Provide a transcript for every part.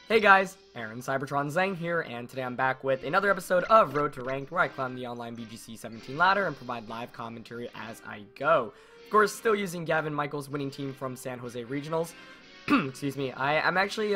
Hey guys, Aaron Cybertron Zhang here, and today I'm back with another episode of Road to Ranked, where I climb the online VGC 17 ladder and provide live commentary as I go. Of course, still using Gavin Michaels' winning team from San Jose Regionals. Excuse me, I'm actually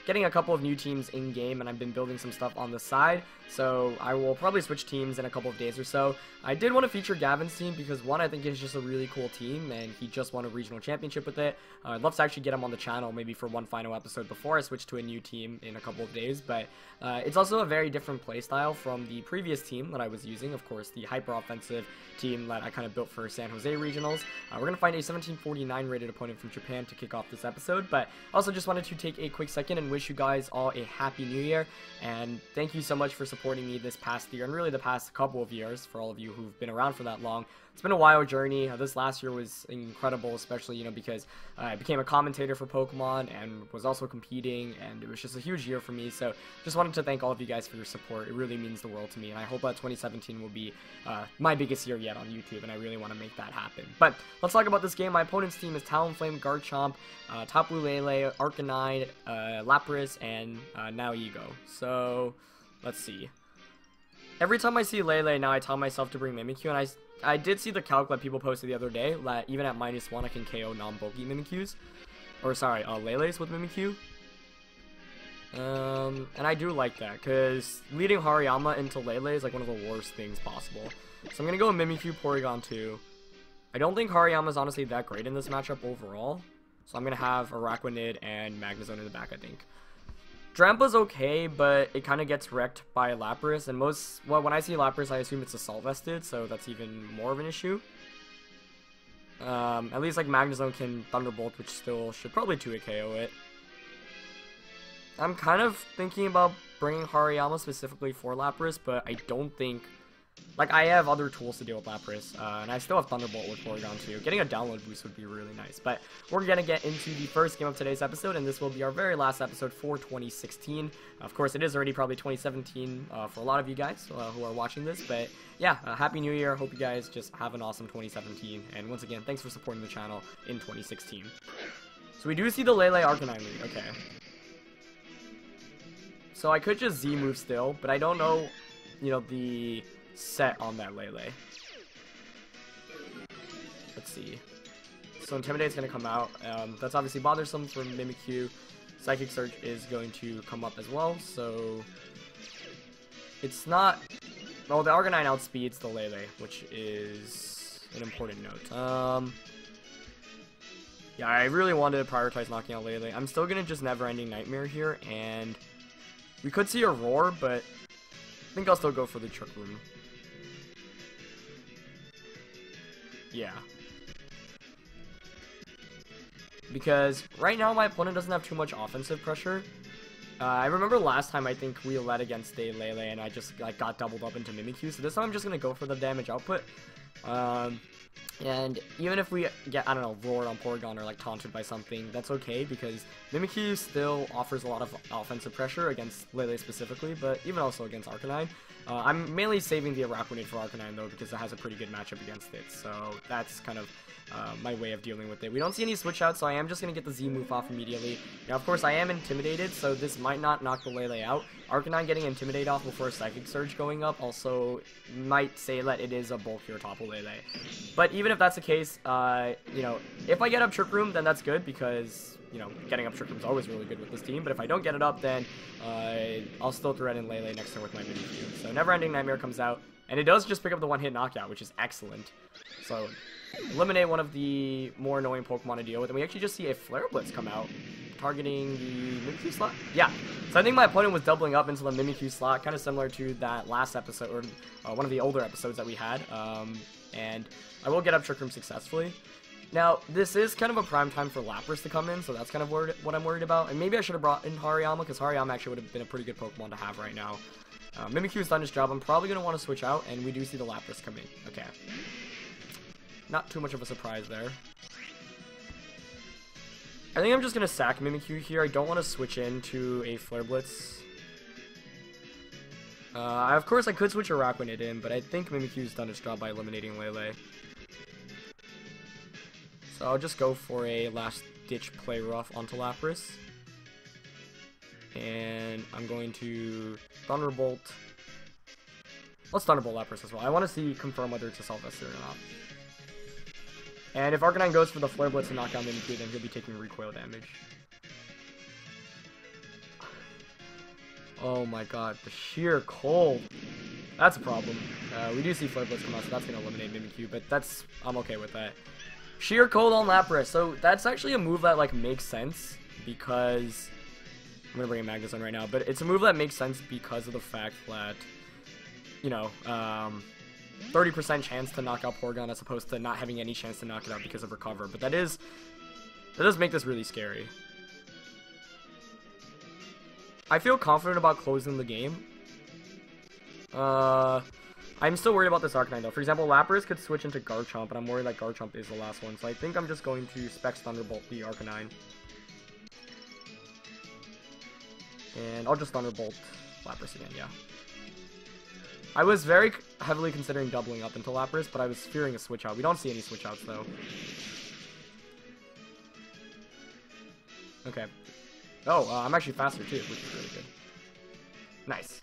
getting a couple of new teams in-game, and I've been building some stuff on the side, so I will probably switch teams in a couple of days or so. I did want to feature Gavin's team because, one, I think it's just a really cool team, and he just won a regional championship with it. I'd love to actually get him on the channel, maybe for one final episode before I switch to a new team in a couple of days, but it's also a very different playstyle from the previous team that I was using, of course, the hyper-offensive team that I kind of built for San Jose Regionals. We're going to find a 1749 rated opponent from Japan to kick off this episode, but also just wanted to take a quick second and wish you guys all a happy new year, and thank you so much for supporting me this past year, and really the past couple of years, for all of you who've been around for that long. It's been a wild journey. This last year was incredible, especially, because I became a commentator for Pokemon and was also competing, and it was just a huge year for me, so just wanted to thank all of you guys for your support. It really means the world to me, and I hope that 2017 will be my biggest year yet on YouTube, and I really want to make that happen. But let's talk about this game. My opponent's team is Talonflame, Garchomp, Tapu Lele, Arcanine, Lapras, and now Ego. So, let's see. Every time I see Lele now, I tell myself to bring Mimikyu, and I did see the calc that people posted the other day, that even at -1 I can KO non-bulky Mimikyus. Or sorry, Lele's with Mimikyu. And I do like that, because leading Hariyama into Lele is like one of the worst things possible. So I'm going to go with Mimikyu, Porygon2. I don't think Hariyama's honestly that great in this matchup overall. So I'm going to have Araquanid and Magnezone in the back, I think. Drampa's okay, but it kind of gets wrecked by Lapras, and when I see Lapras, I assume it's Assault Vested, so that's even more of an issue. At least, like, Magnezone can Thunderbolt, which still should probably 2-hit KO it. I'm kind of thinking about bringing Hariyama specifically for Lapras, but I don't think... Like, I have other tools to deal with Lapras, and I still have Thunderbolt with Porygon2. Getting a download boost would be really nice, but we're going to get into the first game of today's episode, and this will be our very last episode for 2016. Of course, it is already probably 2017 for a lot of you guys who are watching this, but yeah, Happy New Year. Hope you guys just have an awesome 2017, and once again, thanks for supporting the channel in 2016. So we do see the Lele Arcanine lead, okay. So I could just Z-move still, but I don't know, the set on that Lele. Let's see. So Intimidate's going to come out. That's obviously bothersome for Mimikyu. Psychic Surge is going to come up as well, so it's not... Well, the Arcanine outspeeds the Lele, which is an important note. Yeah, I really wanted to prioritize knocking out Lele. I'm still going to just Never-Ending Nightmare here, and we could see a Roar, but I think I'll still go for the Trick Room. Yeah. Because right now my opponent doesn't have too much offensive pressure. I remember last time I think we led against a Lele and I just got doubled up into Mimikyu. So this time I'm just going to go for the damage output. And even if we get, I don't know, roared on Porygon or taunted by something, that's okay because Mimikyu still offers a lot of offensive pressure against Lele specifically, but even also against Arcanine. I'm mainly saving the Araquanid for Arcanine though because it has a pretty good matchup against it, so that's kind of my way of dealing with it. We don't see any switch out, so I am just going to get the Z move off immediately. Now, of course, I am intimidated, so this might not knock the Lele out. Arcanine getting intimidated off before Psychic Surge going up also might say that it is a bulkier Tapu Lele. But even if that's the case, if I get up Trick Room, then that's good because, getting up Trick Room is always really good with this team. But if I don't get it up, then I'll still thread in Lele next turn with my Mimikyu. So Never-Ending Nightmare comes out, and it does just pick up the one-hit knockout, which is excellent. So eliminate one of the more annoying Pokemon to deal with, and we actually just see a Flare Blitz come out, targeting the Mimikyu slot? Yeah. So I think my opponent was doubling up into the Mimikyu slot, kind of similar to that last episode, or one of the older episodes that we had, and I will get up Trick Room successfully. Now, this is kind of a prime time for Lapras to come in, so that's kind of what I'm worried about, and maybe I should have brought in Hariyama, because Hariyama actually would have been a pretty good Pokemon to have right now. Mimikyu's done his job. I'm probably going to want to switch out, and we do see the Lapras come in. Okay. Not too much of a surprise there. I think I'm just going to sack Mimikyu here. I don't want to switch into a Flare Blitz. Of course, I could switch Araquanid in, but I think Mimikyu's done its job by eliminating Lele. So I'll just go for a last-ditch play rough onto Lapras. And I'm going to Thunderbolt. Let's Thunderbolt Lapras as well. I want to confirm whether it's Assault Vest or not. And if Arcanine goes for the Flare Blitz and knock down Mimikyu, then he'll be taking recoil damage. Oh my god, the sheer cold. That's a problem. We do see Flare Blitz come out, so that's going to eliminate Mimikyu, but I'm okay with that. Sheer cold on Lapras, so that's actually a move that, like, makes sense, because... I'm going to bring in Magnezone right now, but it's a move that makes sense because of the fact that, you know, 30% chance to knock out Porygon as opposed to not having any chance to knock it out because of Recover, but that does make this really scary. I feel confident about closing the game. I'm still worried about this Arcanine though. For example, Lapras could switch into Garchomp, but I'm worried that Garchomp is the last one, so I think I'm just going to Specs Thunderbolt the Arcanine. And I'll just Thunderbolt Lapras again, yeah. I was very heavily considering doubling up into Lapras, but I was fearing a switch out. We don't see any switch outs though. Okay. Oh, I'm actually faster too, which is really good. Nice.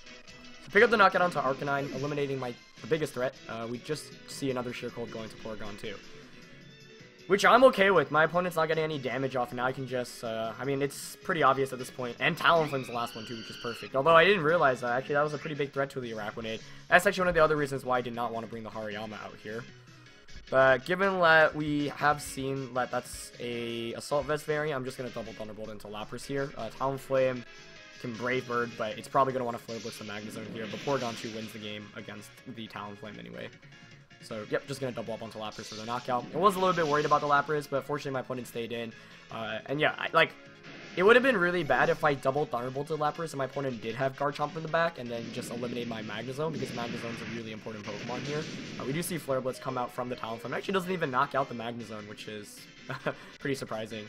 So pick up the knockout onto Arcanine, eliminating the biggest threat. We just see another Sheer Cold going to Porygon2. Which I'm okay with. My opponent's not getting any damage off, and now I can just, I mean, it's pretty obvious at this point. And Talonflame's the last one too, which is perfect. Although I didn't realize that, actually, that was a pretty big threat to the Araquanid. That's actually one of the other reasons why I did not want to bring the Hariyama out here. But given that we have seen that that's a Assault Vest variant, I'm just going to double Thunderbolt into Lapras here. Talonflame can Brave Bird, but it's probably going to want to Flare Blitz the Magnezone here. But Porygon2 wins the game against the Talonflame anyway. So, yep, just going to double up onto Lapras for the knockout. I was a little bit worried about the Lapras, but fortunately my opponent stayed in. And yeah, it would have been really bad if I double Thunderbolted Lapras and my opponent did have Garchomp in the back and then just eliminate my Magnezone, because Magnezone's a really important Pokemon here. We do see Flare Blitz come out from the Talonflame. It actually doesn't even knock out the Magnezone, which is pretty surprising.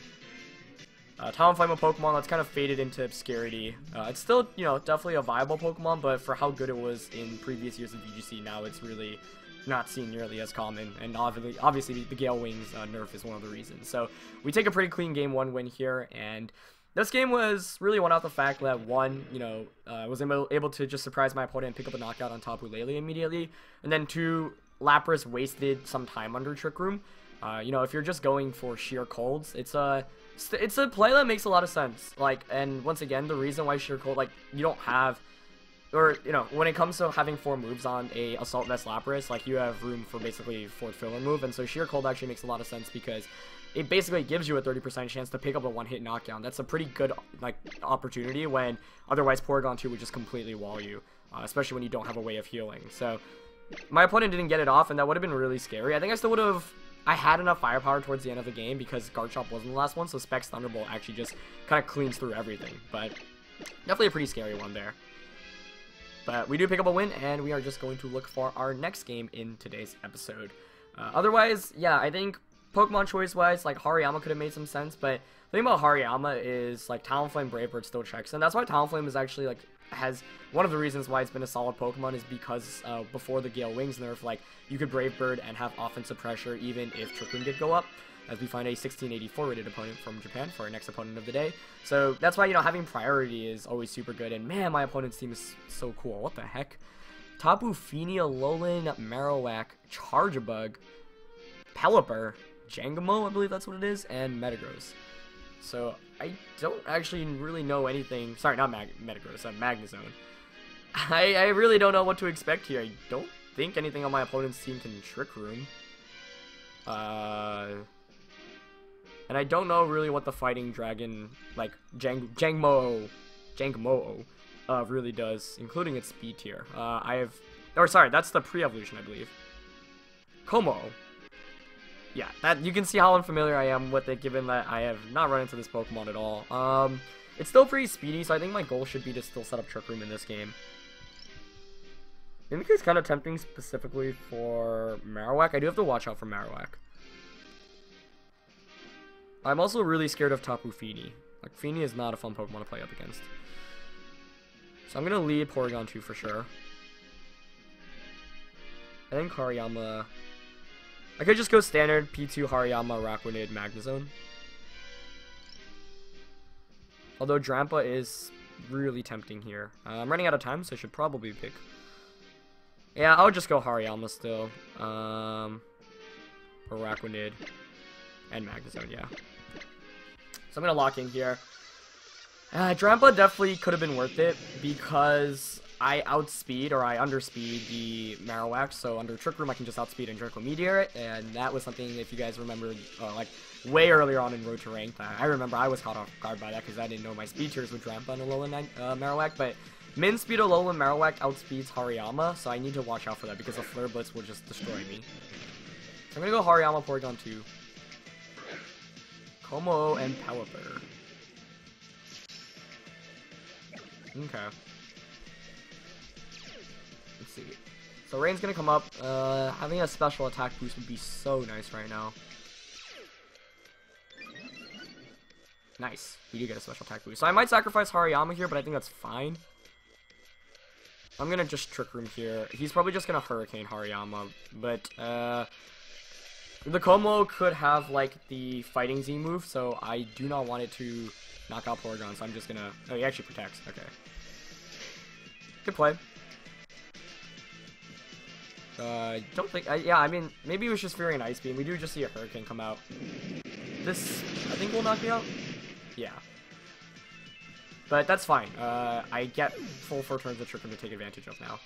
Talonflame, a Pokemon that's kind of faded into obscurity. It's still, you know, definitely a viable Pokemon, but for how good it was in previous years of VGC, now it's really not seen nearly as common, and obviously the Gale Wings nerf is one of the reasons. So we take a pretty clean game 1 win here, and this game was really won out the fact that one, you know, was able to just surprise my opponent and pick up a knockout on Tapu Lele immediately, and then 2, Lapras wasted some time under Trick Room. You know, if you're just going for sheer colds, it's a play that makes a lot of sense. Like, and once again, the reason why sheer cold, like, you don't have, or, you know, when it comes to having 4 moves on a Assault Vest Lapras, like, you have room for basically 4th filler move, and so sheer cold actually makes a lot of sense because it basically gives you a 30% chance to pick up a one-hit knockdown. That's a pretty good, like, opportunity when otherwise Porygon2 would just completely wall you, especially when you don't have a way of healing. So my opponent didn't get it off, and that would have been really scary. I think I still would have, I had enough firepower towards the end of the game because Garchomp wasn't the last one, so Specs Thunderbolt actually just kind of cleans through everything. But definitely a pretty scary one there. But we do pick up a win, and we are just going to look for our next game in today's episode. Otherwise, yeah, I think Pokemon choice-wise, like, Hariyama could have made some sense, but the thing about Hariyama is, like, Talonflame Brave Bird still checks, and that's why Talonflame is actually, like, has one of the reasons why it's been a solid Pokemon is because before the Gale Wings nerf, like, you could Brave Bird and have offensive pressure even if Trick Room did go up, as we find a 1684 rated opponent from Japan for our next opponent of the day. So that's why, you know, having priority is always super good, and man, my opponent's team is so cool. What the heck? Tapu Fini, Alolan, Marowak, Charjabug, Pelipper, Jangamo, I believe that's what it is, and Metagross. So I don't actually really know anything. Sorry, not Metagross, Magnezone. I really don't know what to expect here. I don't think anything on my opponent's team can Trick Room. And I don't know really what the Fighting Dragon, like, Jangmo-o, really does, including its speed tier. Sorry, that's the pre-evolution, I believe. Como. Yeah, you can see how unfamiliar I am with it, given that I have not run into this Pokemon at all. It's still pretty speedy, so I think my goal should be to still set up Trick Room in this game. Mimikyu is kind of tempting specifically for Marowak. I do have to watch out for Marowak. I'm also really scared of Tapu Fini. Like, Fini is not a fun Pokemon to play up against. So I'm going to lead Porygon2 for sure. I think Hariyama... I could just go standard P2 Hariyama, Araquanid, Magnezone. Although Drampa is really tempting here. I'm running out of time, so I should probably pick. Yeah, I'll just go Hariyama still. Araquanid and Magnezone, yeah. So I'm gonna lock in here. Drampa definitely could have been worth it because I outspeed or I underspeed the Marowak, so under Trick Room I can just outspeed and Draco Meteor it, and that was something, if you guys remember, like way earlier on in Road to Ranked, I remember I was caught off guard by that because I didn't know my speed tiers would Drampa and Alolan Marowak, but Min speed Alolan Marowak outspeeds Hariyama, so I need to watch out for that because the Flare Blitz will just destroy me. So I'm gonna go Hariyama, Porygon2, Como, and Pelipper. Okay. Let's see. So Rain's gonna come up. Having a special attack boost would be so nice right now. Nice. We do get a special attack boost. So I might sacrifice Hariyama here, but I think that's fine. I'm gonna just Trick Room here. He's probably just gonna Hurricane Hariyama, but the Como could have like the Fighting Z move, so I do not want it to knock out Porygon, so I'm just gonna... Oh, he actually protects. Okay. Good play. Don't think... yeah, I mean, maybe he was just fearing an Ice Beam. We do just see a Hurricane come out. This, I think, will knock me out. Yeah. But that's fine. I get full 4 turns of Trick Room to take advantage of now.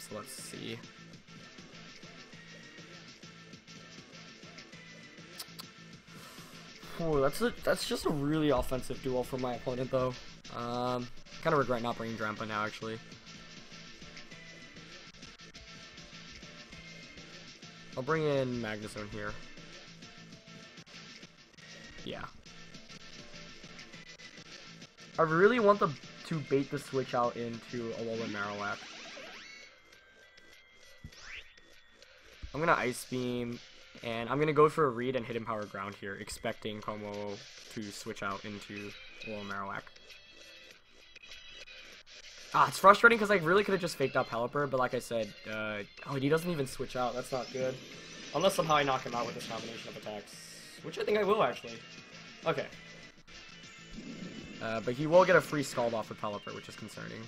So let's see. Ooh, that's just a really offensive duel for my opponent, though. Kind of regret not bringing Drampa now, actually. I'll bring in Magnezone here. Yeah. I really want to bait the switch out into Alolan Marowak. I'm gonna Ice Beam, and I'm gonna go for a read and Hidden Power Ground here, expecting Como to switch out into Alolan Marowak. It's frustrating because I really could have just faked out Pelipper, but like I said, oh, he doesn't even switch out. That's not good. Unless somehow I knock him out with this combination of attacks, which I think I will, actually. Okay. But he will get a free Scald off with Pelipper, which is concerning.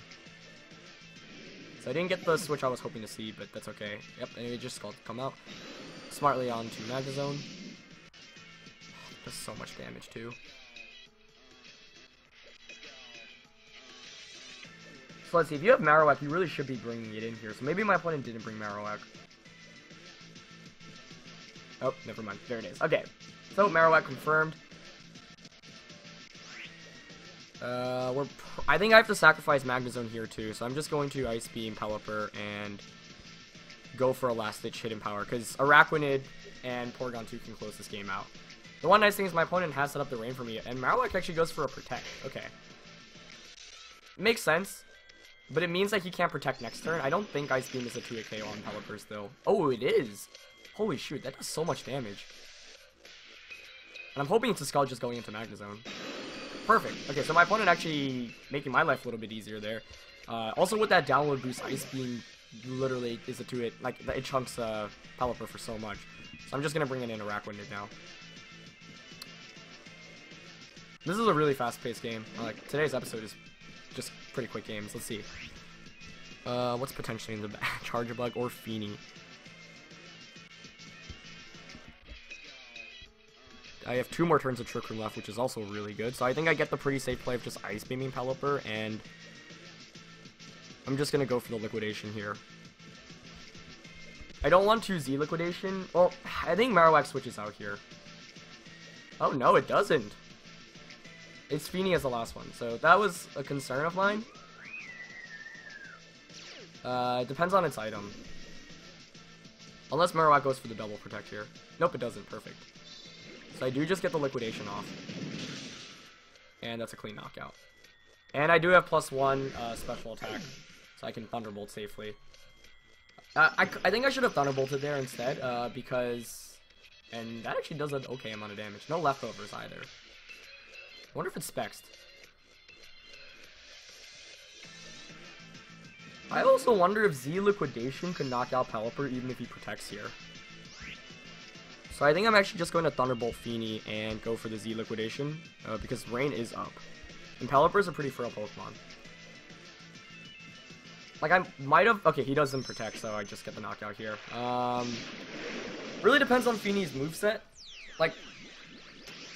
So I didn't get the switch I was hoping to see, but that's okay. Yep, and it just Scald come out. Smartly onto Magnezone. Does so much damage, too. So let's see, if you have Marowak, you really should be bringing it in here. So maybe my opponent didn't bring Marowak. Oh, never mind. There it is. Okay. So Marowak confirmed. I think I have to sacrifice Magnezone here too, so I'm just going to Ice Beam Pelipper and go for a last-ditch Hidden Power, because Araquanid and Porygon2 can close this game out. The one nice thing is my opponent has set up the Rain for me, and Marowak actually goes for a Protect. Okay. Makes sense, but it means that he can't Protect next turn. I don't think Ice Beam is a 2-hit KO on Pelipper still. Oh, it is! Holy shoot, that does so much damage. And I'm hoping it's a Scald just going into Magnezone. Perfect. Okay, so my opponent actually making my life a little bit easier there. Also with that download boost, Ice Beam literally is a 2-hit, like, it chunks Pelipper for so much. So I'm just going to bring it in Araquanid now. This is a really fast-paced game. Like, today's episode is just pretty quick games. Let's see. What's potentially in the back? Charger Bug or Feeny? I have 2 more turns of Trick Room left, which is also really good. So I think I get the pretty safe play of just Ice Beaming Pelipper, and I'm just going to go for the Liquidation here. I don't want to Z Liquidation. Well, I think Marowak switches out here. Oh, no, it doesn't. It's Feeny as the last one, so that was a concern of mine. It depends on its item. Unless Marowak goes for the double Protect here. Nope, it doesn't. Perfect. So I do just get the Liquidation off. And that's a clean knockout. And I do have +1 special attack, so I can Thunderbolt safely. I think I should have Thunderbolted there instead, because... And that actually does an okay amount of damage. No leftovers either. I wonder if it's Spexed. I also wonder if Z Liquidation can knock out Pelipper even if he protects here. So I think I'm actually just going to Thunderbolt Feeny and go for the Z Liquidation, because Rain is up. And Pelipper's a pretty frail Pokemon. Like, I might have... Okay, he doesn't protect, so I just get the knockout here. Really depends on Feeny's moveset. Like,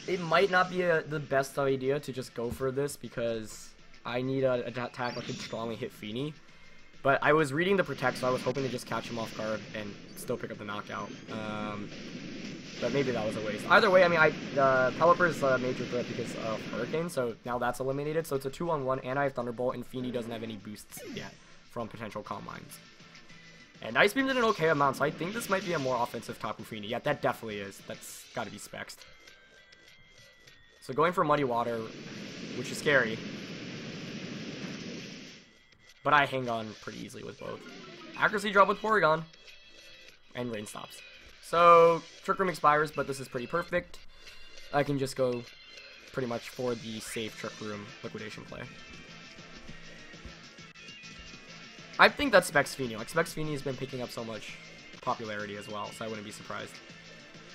it might not be the best idea to just go for this, because I need an attack that could strongly hit Feeny. But I was reading the protect, so I was hoping to just catch him off guard and still pick up the knockout. But maybe that was a waste. Either way, I mean, Pelipper's a major threat because of Hurricane, so now that's eliminated. So it's a 2-on-1, and I have Thunderbolt, and Feeny doesn't have any boosts yet from potential Calm Minds. And Ice Beam did an okay amount, so I think this might be a more offensive Tapu Fini. Yeah, that definitely is. That's gotta be Spexed. So going for Muddy Water, which is scary. But I hang on pretty easily with both. Accuracy drop with Porygon. And Rain stops. So, Trick Room expires, but this is pretty perfect. I can just go pretty much for the safe Trick Room liquidation play. I think that's Specs Fini. Like, Specs Fini has been picking up so much popularity as well, so I wouldn't be surprised.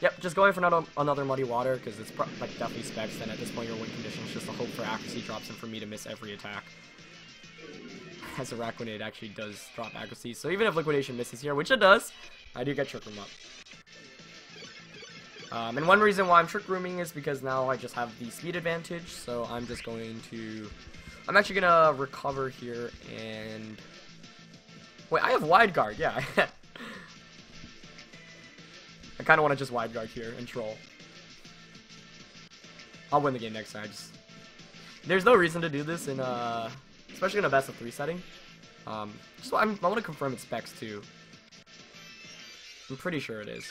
Yep, just going for another Muddy Water, because it's like definitely Specs, and at this point your win condition is just a hope for accuracy drops and for me to miss every attack. As a Araquanid actually does drop accuracy, so even if Liquidation misses here, which it does, I do get Trick Room up. And one reason why I'm Trick Rooming is because now I just have the speed advantage, so I'm just going to... I'm actually going to recover here and... Wait, I have Wide Guard, yeah. I kind of want to just Wide Guard here and troll. I'll win the game next time. There's no reason to do this in especially in a best of 3 setting. I want to confirm it's Specs too. I'm pretty sure it is.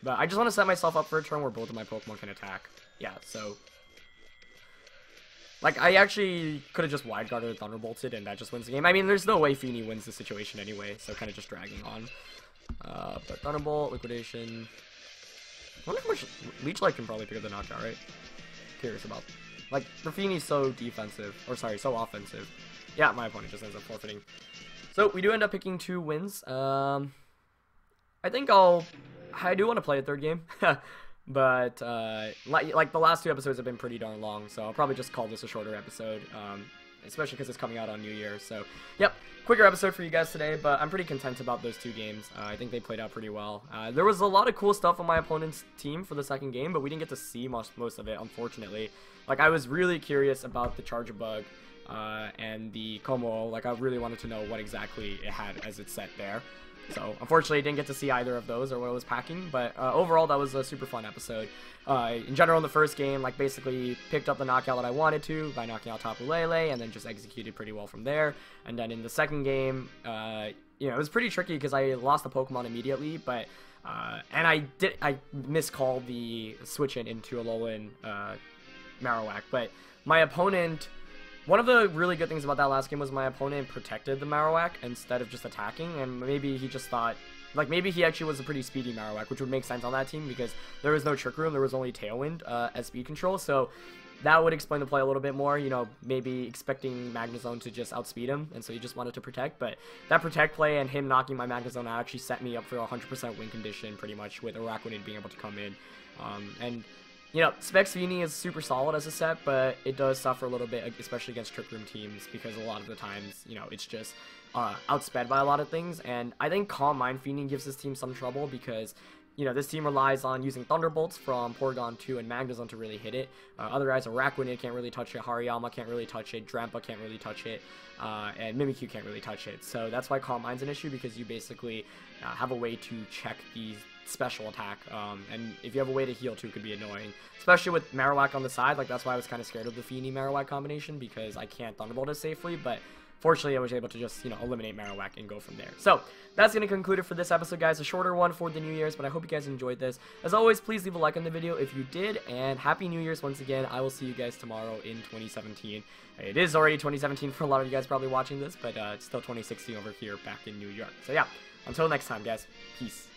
But I just want to set myself up for a turn where both of my Pokemon can attack. Yeah, so... Like, I actually could have just Wide Guarded or Thunderbolted, and that just wins the game. I mean, there's no way Feeny wins the situation anyway, so kind of just dragging on. But Thunderbolt, Liquidation... I wonder how much... Leech-like can probably pick up the knockout, right? Curious about... Like, the Feeny's so defensive, or sorry, so offensive. Yeah, my opponent just ends up forfeiting. So, we do end up picking 2 wins. I think I do want to play a 3rd game. But, like, the last 2 episodes have been pretty darn long, so I'll probably just call this a shorter episode, especially because it's coming out on New Year, so, yep, quicker episode for you guys today, but I'm pretty content about those 2 games. I think they played out pretty well. There was a lot of cool stuff on my opponent's team for the 2nd game, but we didn't get to see most of it, unfortunately. Like, I was really curious about the Charjabug, and the Como. Like, I really wanted to know what exactly it had as its set there. So, unfortunately, I didn't get to see either of those or what it was packing, but overall, that was a super fun episode. In general, in the first game, like, basically picked up the knockout that I wanted to by knocking out Tapu Lele, and then just executed pretty well from there. And then in the 2nd game, you know, it was pretty tricky because I lost the Pokemon immediately, but, and I miscalled the switch-in into Alolan Marowak, but my opponent... One of the really good things about that last game was my opponent protected the Marowak instead of just attacking, and maybe he just thought, like, maybe he actually was a pretty speedy Marowak, which would make sense on that team because there was no Trick Room, there was only Tailwind as speed control, so that would explain the play a little bit more, you know, maybe expecting Magnezone to just outspeed him, and so he just wanted to protect, but that protect play and him knocking my Magnezone out actually set me up for a 100% win condition, pretty much, with Araquanid being able to come in, and... You know, Specs Fini is super solid as a set, but it does suffer a little bit, especially against Trick Room teams, because a lot of the times, you know, it's just outsped by a lot of things, and I think Calm Mind Fini gives this team some trouble because, you know, this team relies on using Thunderbolts from Porygon2 and Magnezone to really hit it. Otherwise, Araquanid can't really touch it, Hariyama can't really touch it, Drampa can't really touch it, and Mimikyu can't really touch it. So that's why Calm Mind's an issue, because you basically have a way to check these special attack, and if you have a way to heal too, it could be annoying, especially with Marowak on the side. Like, that's why I was kind of scared of the Fini Marowak combination, because I can't Thunderbolt as safely, but fortunately I was able to just, you know, eliminate Marowak and go from there. So that's going to conclude it for this episode, guys. A shorter one for the New Year's, but I hope you guys enjoyed this. As always, please leave a like on the video if you did, and Happy New Year's once again. I will see you guys tomorrow in 2017. It is already 2017 for a lot of you guys probably watching this, but it's still 2016 over here back in New York. So yeah, until next time, guys. Peace.